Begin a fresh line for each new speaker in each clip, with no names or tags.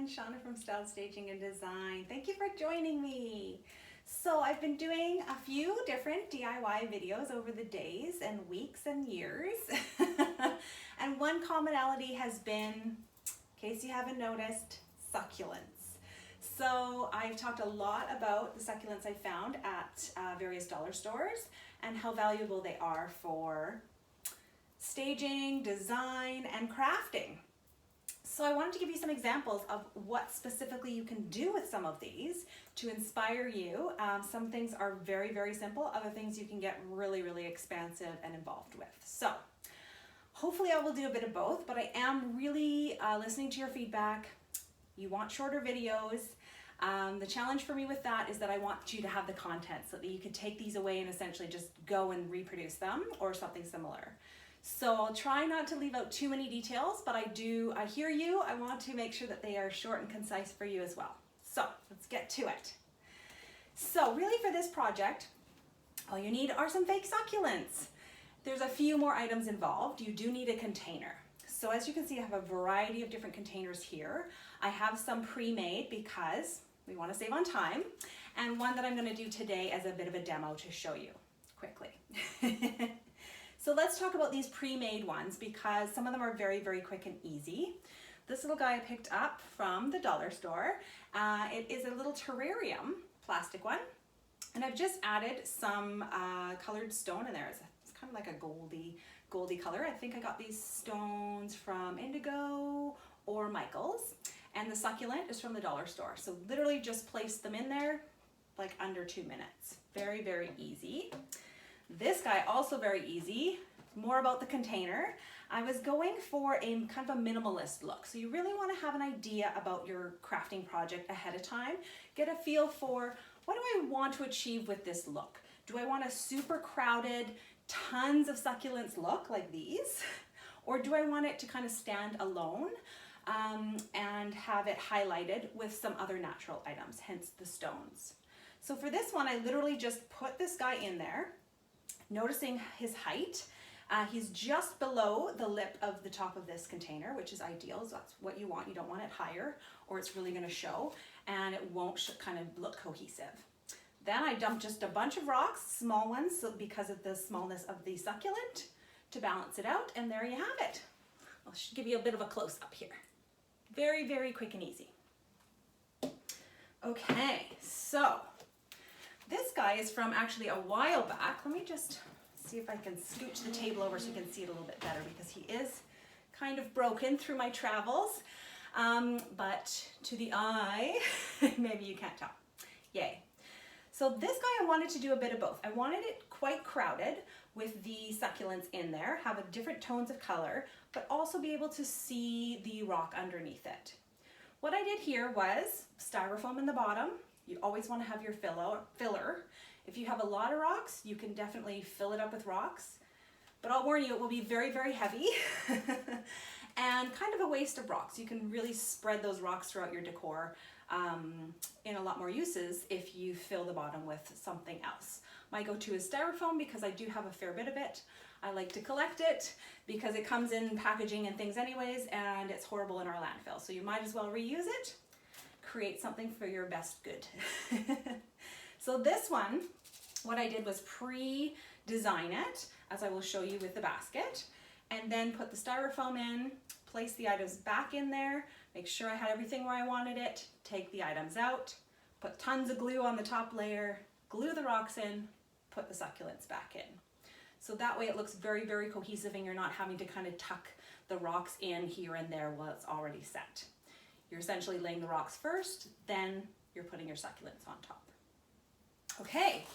everyone, Shauna from Style Staging and Design. Thank you for joining me. So I've been doing a few different DIY videos over the days and weeks and years. And one commonality has been, in case you haven't noticed, succulents. So I've talked a lot about the succulents I found at various dollar stores and how valuable they are for staging, design, and crafting. So I wanted to give you some examples of what specifically you can do with some of these to inspire you. Some things are very, very simple. Other things you can get really, really expansive and involved with. So hopefully I will do a bit of both, but I am really listening to your feedback. You want shorter videos. The challenge for me with that is that I want you to have the content so that you can take these away and essentially just go and reproduce them or something similar. So I'll try not to leave out too many details, but I hear you. I want to make sure that they are short and concise for you as well. So let's get to it. So really for this project, all you need are some fake succulents. There's a few more items involved. You do need a container. So as you can see, I have a variety of different containers here. I have some pre-made because we want to save on time, and one that I'm going to do today as a bit of a demo to show you quickly. So let's talk about these pre-made ones because some of them are very, very quick and easy. This little guy I picked up from the dollar store. It is a little terrarium, plastic one. And I've just added some colored stone in there. It's kind of like a goldy color. I think I got these stones from Indigo or Michael's. And the succulent is from the dollar store. So literally just place them in there like under 2 minutes. Very, very easy. This guy, also very easy, more about the container. I was going for a kind of a minimalist look. So you really want to have an idea about your crafting project ahead of time. Get a feel for what do I want to achieve with this look? Do I want a super crowded, tons of succulents look like these? Or do I want it to kind of stand alone and have it highlighted with some other natural items, hence the stones? So for this one, I literally just put this guy in there. Noticing his height, he's just below the lip of the top of this container, which is ideal. So that's what you want. You don't want it higher or it's really going to show and it won't kind of look cohesive. Then I dumped just a bunch of rocks, small ones, so because of the smallness of the succulent to balance it out. And there you have it. I'll give you a bit of a close-up here. Very, very quick and easy. Okay, so this guy is from actually a while back. Let me just see if I can scooch the table over so you can see it a little bit better because he is kind of broken through my travels. But to the eye, maybe you can't tell. Yay. So this guy I wanted to do a bit of both. I wanted it quite crowded with the succulents in there, have a different tones of color, but also be able to see the rock underneath it. What I did here was styrofoam in the bottom. You always want to have your filler. If you have a lot of rocks, you can definitely fill it up with rocks. But I'll warn you, it will be very, very heavy and kind of a waste of rocks. You can really spread those rocks throughout your decor in a lot more uses if you fill the bottom with something else. My go-to is styrofoam because I do have a fair bit of it. I like to collect it because it comes in packaging and things anyways, and it's horrible in our landfill. So you might as well reuse it. Create something for your best good. So this one, what I did was pre-design it, as I will show you with the basket, and then put the styrofoam in, place the items back in there, make sure I had everything where I wanted it, take the items out, put tons of glue on the top layer, glue the rocks in, put the succulents back in. So that way it looks very, very cohesive and you're not having to kind of tuck the rocks in here and there while it's already set. You're essentially laying the rocks first, then you're putting your succulents on top. Okay,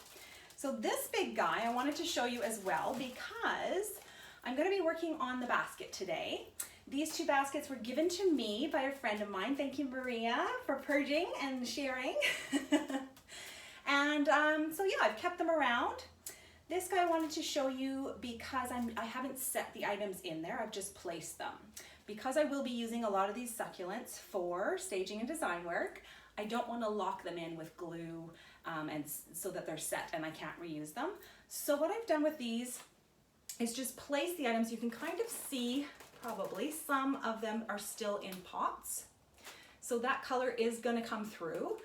so this big guy I wanted to show you as well because I'm going to be working on the basket today. These two baskets were given to me by a friend of mine. Thank you, Maria, for purging and sharing. And so yeah, I've kept them around. This guy I wanted to show you because I haven't set the items in there, I've just placed them. Because I will be using a lot of these succulents for staging and design work, I don't want to lock them in with glue and so that they're set and I can't reuse them. So what I've done with these is just place the items. You can kind of see probably some of them are still in pots. So that color is going to come through,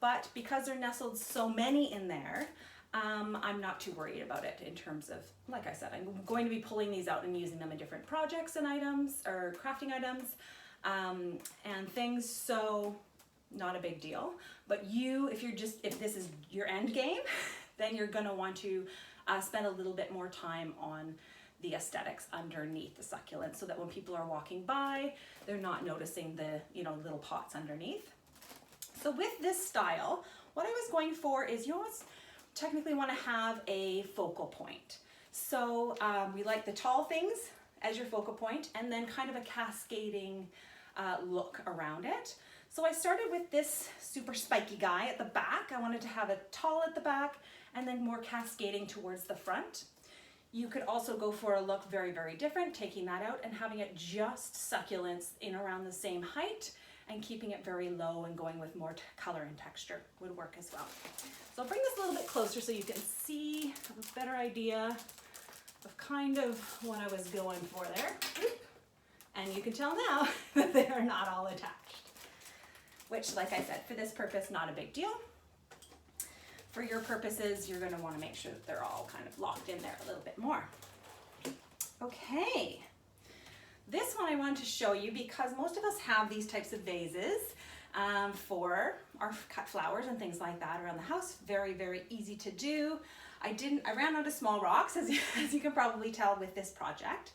but because they're nestled so many in there, I'm not too worried about it in terms of, like I said, I'm going to be pulling these out and using them in different projects and items or crafting items and things, so not a big deal. But if this is your end game, then you're going to want to spend a little bit more time on the aesthetics underneath the succulent, so that when people are walking by, they're not noticing the little pots underneath. So with this style, what I was going for is you almost technically want to have a focal point. So we like the tall things as your focal point, and then kind of a cascading look around it. So I started with this super spiky guy at the back. I wanted to have it tall at the back and then more cascading towards the front. You could also go for a look very, very different, taking that out and having it just succulents in around the same height and keeping it very low and going with more color and texture would work as well. So I'll bring this a little bit closer so you can see a better idea of kind of what I was going for there. And you can tell now that they are not all attached, which, like I said, for this purpose, not a big deal. For your purposes, you're going to want to make sure that they're all kind of locked in there a little bit more. Okay, this one I wanted to show you because most of us have these types of vases for our cut flowers and things like that around the house. Very, very easy to do. I ran out of small rocks, as you can probably tell with this project.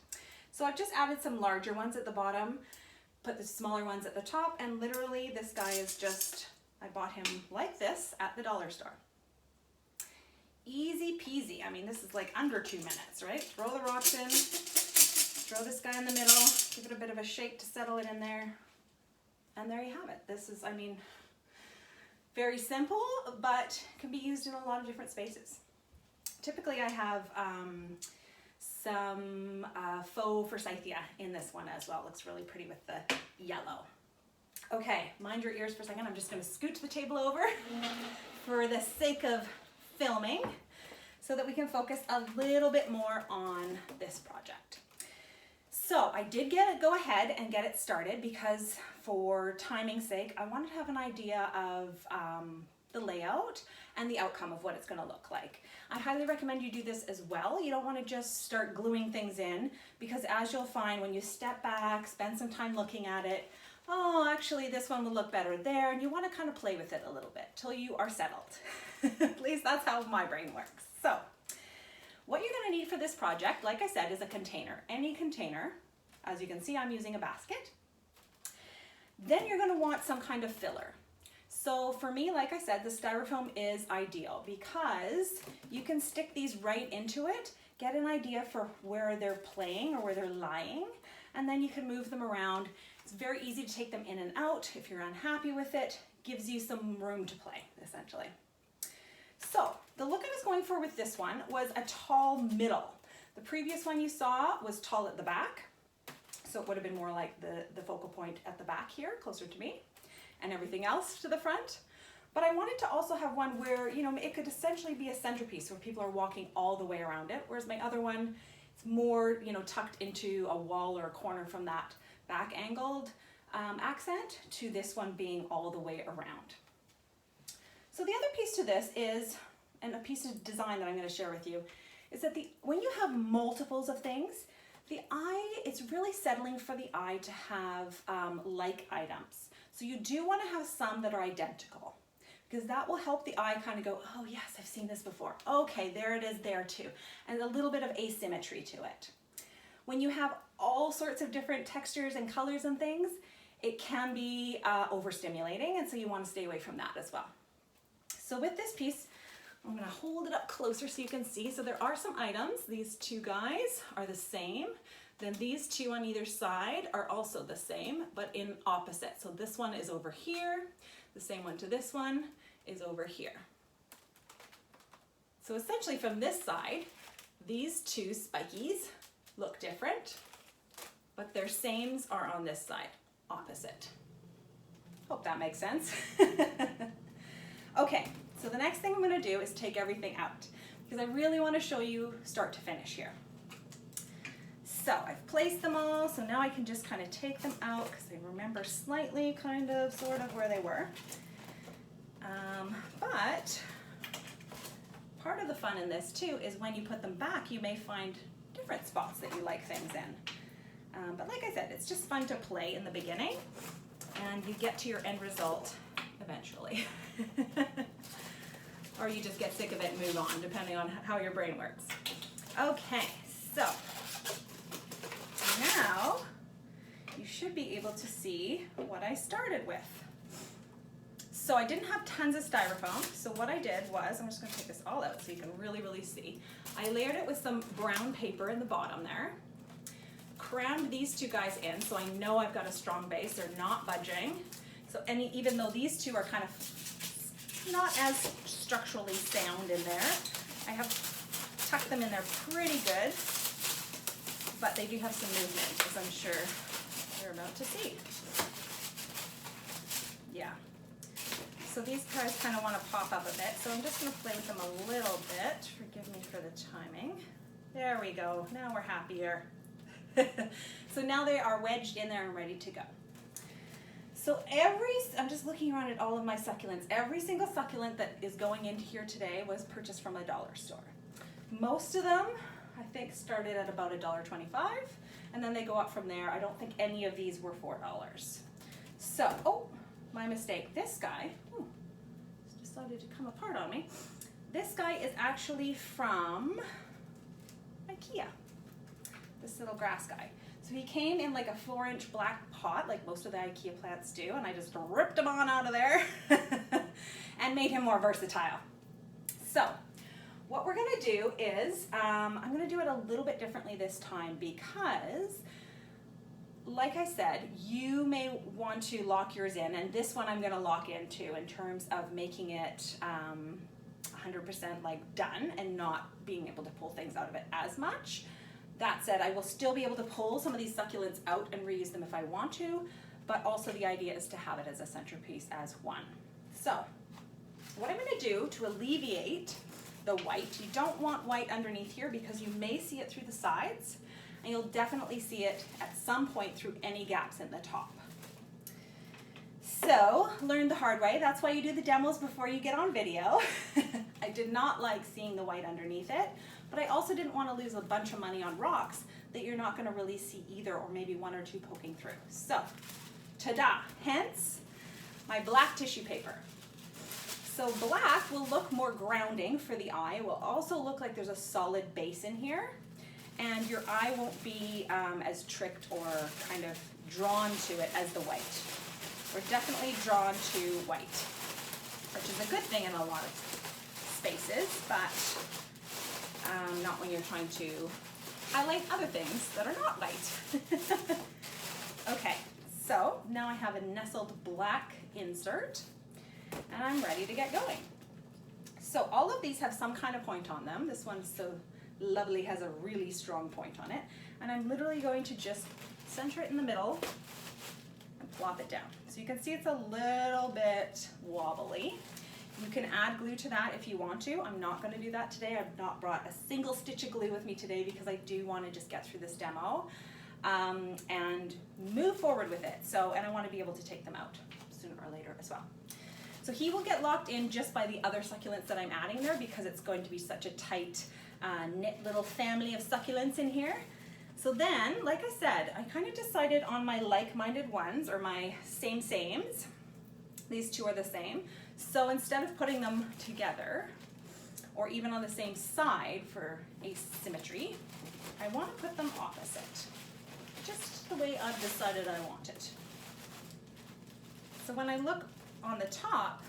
So I've just added some larger ones at the bottom, put the smaller ones at the top, and literally this guy is just, I bought him like this at the dollar store. Easy peasy. I mean, this is like under 2 minutes, right? Throw the rocks in, throw this guy in the middle, give it a bit of a shake to settle it in there, and there you have it. This is, I mean, very simple, but can be used in a lot of different spaces. Typically I have some faux forsythia in this one as well. It looks really pretty with the yellow. Okay, mind your ears for a second. I'm just going to scoot the table over for the sake of filming so that we can focus a little bit more on this project. So I did go ahead and get it started because for timing's sake, I wanted to have an idea of the layout and the outcome of what it's going to look like. I highly recommend you do this as well. You don't want to just start gluing things in, because as you'll find when you step back, spend some time looking at it, oh, actually this one will look better there, and you want to kind of play with it a little bit till you are settled. At least that's how my brain works. So what you're going to need for this project, like I said, is a container. Any container. As you can see, I'm using a basket. Then you're going to want some kind of filler. So for me, like I said, the styrofoam is ideal because you can stick these right into it, get an idea for where they're playing or where they're lying, and then you can move them around. It's very easy to take them in and out. If you're unhappy with it, gives you some room to play, essentially. So the look I was going for with this one was a tall middle. The previous one you saw was tall at the back, so it would have been more like the focal point at the back here, closer to me, and everything else to the front. But I wanted to also have one where, you know, it could essentially be a centerpiece where people are walking all the way around it, whereas my other one, it's more, you know, tucked into a wall or a corner from that back angled accent, to this one being all the way around. So the other piece to this is, and a piece of design that I'm going to share with you, is that when you have multiples of things, the eye, it's really settling for the eye to have like items. So you do want to have some that are identical, because that will help the eye kind of go, oh yes, I've seen this before. Okay, there it is there too. And a little bit of asymmetry to it. When you have all sorts of different textures and colors and things, it can be overstimulating, and so you want to stay away from that as well. So with this piece, I'm going to hold it up closer so you can see. So there are some items. These two guys are the same. Then these two on either side are also the same, but in opposite. So this one is over here. The same one to this one is over here. So essentially from this side, these two spikies look different, but their sames are on this side, opposite. Hope that makes sense. Okay, so the next thing I'm going to do is take everything out, because I really want to show you start to finish here. So I've placed them all, so now I can just kind of take them out because I remember slightly kind of sort of where they were. But part of the fun in this too is when you put them back, you may find different spots that you like things in. But like I said, it's just fun to play in the beginning, and you get to your end result eventually. Or you just get sick of it and move on, depending on how your brain works. Okay, so now you should be able to see what I started with. So I didn't have tons of styrofoam, so what I did was, I'm just going to take this all out so you can really see. I layered it with some brown paper in the bottom there, crammed these two guys in so I know I've got a strong base, they're not budging. So even though these two are kind of not as structurally sound in there, I have tucked them in there pretty good, but they do have some movement, as I'm sure you're about to see. Yeah. So these guys kind of want to pop up a bit, so I'm just going to play with them a little bit. Forgive me for the timing. There we go. Now we're happier. So now they are wedged in there and ready to go. So I'm just looking around at all of my succulents. Every single succulent that is going into here today was purchased from a dollar store. Most of them, I think, started at about $1.25, and then they go up from there. I don't think any of these were $4. So, oh, my mistake. This guy, decided to come apart on me. This guy is actually from IKEA, this little grass guy. So he came in like a 4-inch black pot, like most of the IKEA plants do, and I just ripped him on out of there and made him more versatile. So what we're gonna do is, I'm gonna do it a little bit differently this time because, like I said, you may want to lock yours in, and this one I'm going to lock into in terms of making it 100% like done and not being able to pull things out of it as much. That said, I will still be able to pull some of these succulents out and reuse them if I want to, but also the idea is to have it as a centerpiece as one. So what I'm going to do to alleviate the white, you don't want white underneath here because you may see it through the sides, and you'll definitely see it at some point through any gaps in the top. So, learn the hard way. That's why you do the demos before you get on video. I did not like seeing the white underneath it, but I also didn't want to lose a bunch of money on rocks that you're not going to really see either, or maybe one or two poking through. So, ta-da! Hence, my black tissue paper. So black will look more grounding for the eye. It will also look like there's a solid base in here, and your eye won't be as tricked or kind of drawn to it as the white. We're definitely drawn to white, which is a good thing in a lot of spaces, but not when you're trying to highlight other things that are not white. Okay, so now I have a nestled black insert, and I'm ready to get going. So all of these have some kind of point on them. This one's so lovely, has a really strong point on it, and I'm literally going to just center it in the middle and plop it down. So you can see it's a little bit wobbly. You can add glue to that if you want to. I'm not going to do that today. I've not brought a single stitch of glue with me today because I do want to just get through this demo and move forward with it. And I want to be able to take them out sooner or later as well. So he will get locked in just by the other succulents that I'm adding there because it's going to be such a tight knit little family of succulents in here. So then, like I said, I kind of decided on my like-minded ones, or my same-sames. These two are the same. So instead of putting them together, or even on the same side for asymmetry, I want to put them opposite, just the way I've decided I want it. So when I look on the top,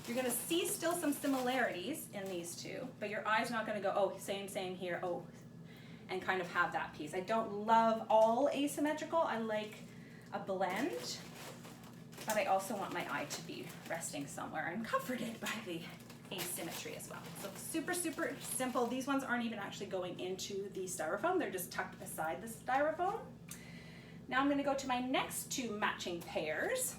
you're going to see still some similarities in these two, but your eye's not going to go, oh, same here, oh, and kind of have that piece. I don't love all asymmetrical. I like a blend, but I also want my eye to be resting somewhere and comforted by the asymmetry as well. So super, super simple. These ones aren't even actually going into the styrofoam. They're just tucked beside the styrofoam. Now I'm going to go to my next two matching pairs,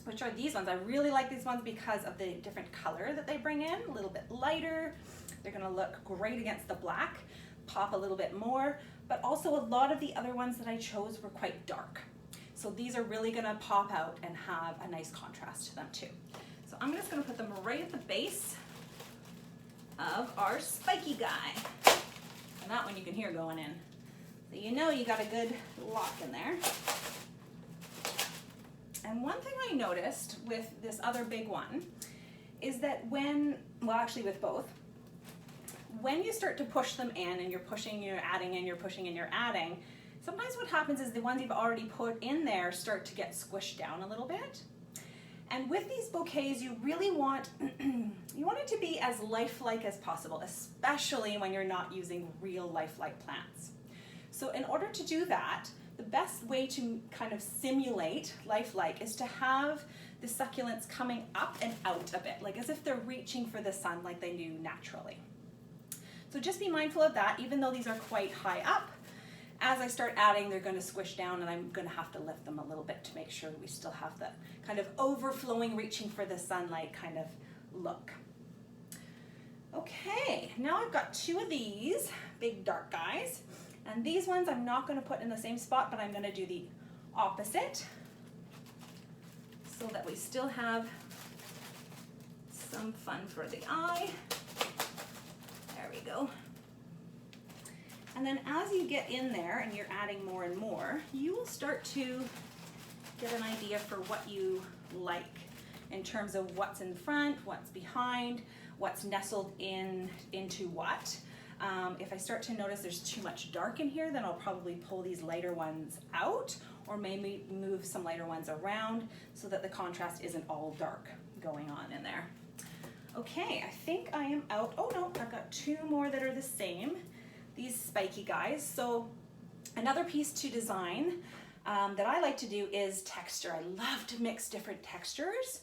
which are these ones. I really like these ones because of the different color that they bring in, a little bit lighter. They're going to look great against the black, pop a little bit more, but also a lot of the other ones that I chose were quite dark. So these are really gonna pop out and have a nice contrast to them too. So I'm just gonna put them right at the base of our spiky guy. And that one you can hear going in. So you know you got a good lock in there. And one thing I noticed with this other big one is that actually with both, when you start to push them in and you're pushing, you're adding in, you're pushing and you're adding, sometimes what happens is the ones you've already put in there start to get squished down a little bit. And with these bouquets, you really want, you want it to be as lifelike as possible, especially when you're not using real lifelike plants. So in order to do that, the best way to kind of simulate lifelike is to have the succulents coming up and out a bit, like as if they're reaching for the sun like they do naturally. So just be mindful of that, even though these are quite high up. As I start adding, they're going to squish down and I'm going to have to lift them a little bit to make sure we still have the kind of overflowing, reaching for the sunlight kind of look. Okay, now I've got two of these big dark guys, and these ones I'm not going to put in the same spot, but I'm going to do the opposite so that we still have some fun for the eye. There we go. And then as you get in there and you're adding more and more, you will start to get an idea for what you like in terms of what's in front, what's behind, what's nestled into what. If I start to notice there's too much dark in here, then I'll probably pull these lighter ones out or maybe move some lighter ones around so that the contrast isn't all dark going on in there. Okay, I think I am out. Oh no, I've got two more that are the same. These spiky guys. So another piece to design that I like to do is texture. I love to mix different textures,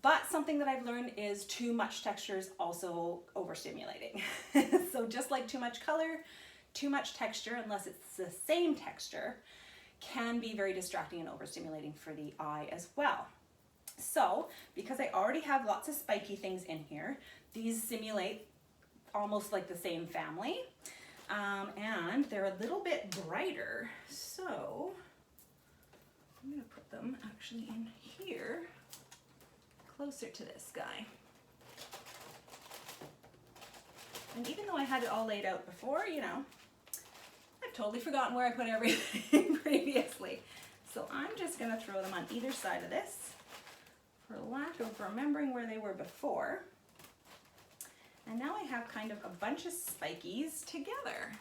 but something that I've learned is too much texture is also overstimulating. So just like too much color, too much texture, unless it's the same texture, can be very distracting and overstimulating for the eye as well. So because I already have lots of spiky things in here, these simulate almost like the same family. And they're a little bit brighter, so I'm going to put them actually in here, closer to this guy. And even though I had it all laid out before, you know, I've totally forgotten where I put everything previously. So I'm just going to throw them on either side of this for lack of remembering where they were before. And now I have kind of a bunch of spikies together,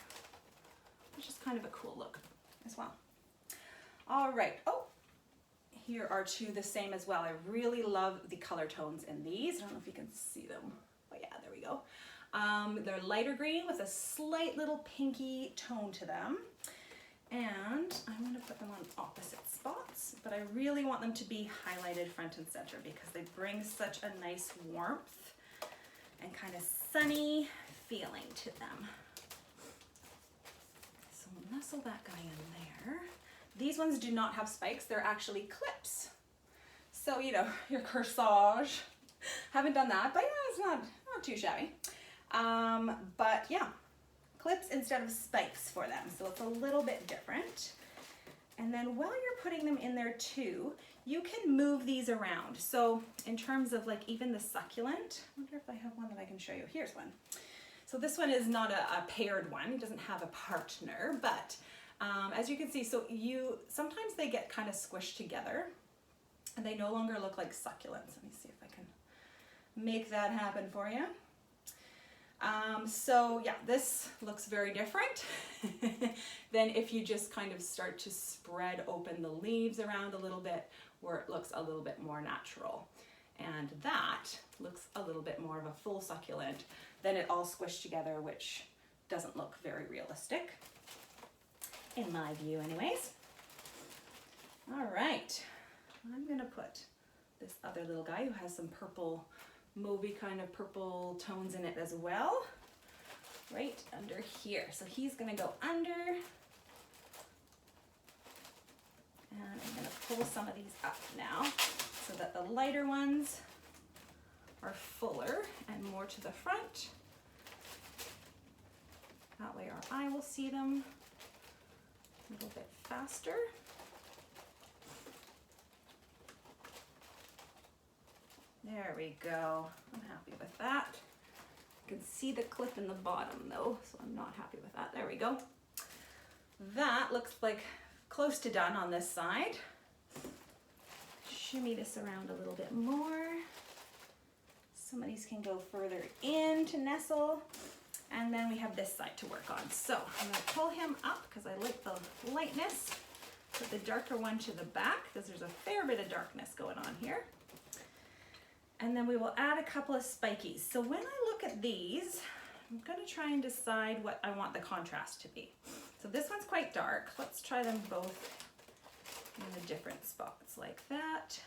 which is kind of a cool look as well. All right, oh, here are two the same as well. I really love the color tones in these. I don't know if you can see them. Oh yeah, there we go. They're lighter green with a slight little pinky tone to them. And I'm going to put them on opposite spots, but I really want them to be highlighted front and center because they bring such a nice warmth and kind of sunny feeling to them. So we'll nestle that guy in there. These ones do not have spikes, they're actually clips. So, you know, your corsage. Haven't done that, but yeah, it's not too shabby. But yeah, clips instead of spikes for them. So it's a little bit different. And then while you're putting them in there too, you can move these around. So in terms of like even the succulent, I wonder if I have one that I can show you. Here's one. So this one is not a paired one. It doesn't have a partner, but as you can see, so sometimes they get kind of squished together and they no longer look like succulents. Let me see if I can make that happen for you. So yeah, this looks very different than if you just kind of start to spread open the leaves around a little bit where it looks a little bit more natural. And that looks a little bit more of a full succulent than it all squished together, which doesn't look very realistic, in my view anyways. All right, I'm gonna put this other little guy who has some purple, mauvey kind of purple tones in it as well, right under here. So he's gonna go under, and I'm gonna pull some of these up now so that the lighter ones are fuller and more to the front. That way our eye will see them. a little bit faster. There we go. I'm happy with that. You can see the clip in the bottom though, so I'm not happy with that. There we go. That looks like close to done on this side. Shimmy this around a little bit more. Some of these can go further in to nestle. And then we have this side to work on. So I'm going to pull him up because I like the lightness. Put the darker one to the back because there's a fair bit of darkness going on here. And then we will add a couple of spikies. So when I look at these, I'm going to try and decide what I want the contrast to be. So this one's quite dark. Let's try them both in the different spots like that.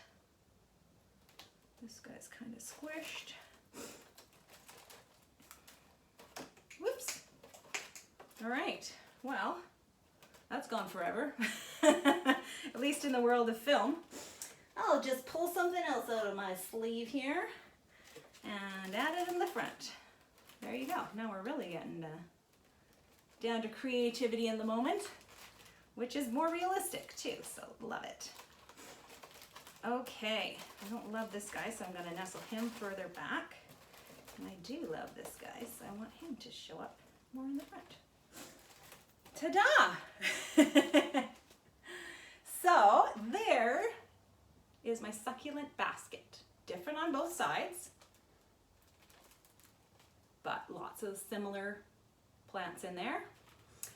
This guy's kind of squished. Whoops. All right, well, that's gone forever. At least in the world of film. I'll just pull something else out of my sleeve here and add it in the front. There you go. Now we're really getting down to creativity in the moment, which is more realistic too, so love it. Okay, I don't love this guy, so I'm going to nestle him further back. And I do love this guy, so I want him to show up more in the front. Ta-da! So there is my succulent basket. Different on both sides, but lots of similar plants in there.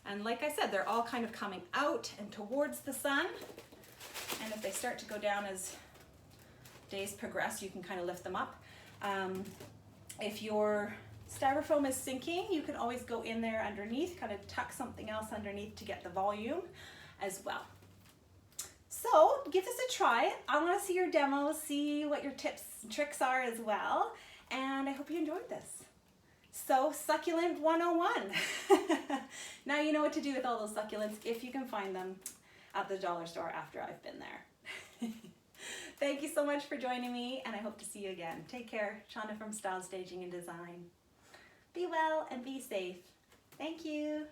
And like I said, they're all kind of coming out and towards the sun. And if they start to go down as days progress, you can kind of lift them up. If your styrofoam is sinking, you can always go in there underneath, kind of tuck something else underneath to get the volume as well. So give this a try. I want to see your demo, see what your tips and tricks are as well. And I hope you enjoyed this. So Succulent 101. Now you know what to do with all those succulents if you can find them at the dollar store after I've been there. Thank you so much for joining me, and I hope to see you again. Take care. Shonda from Style Staging and Design. Be well and be safe. Thank you.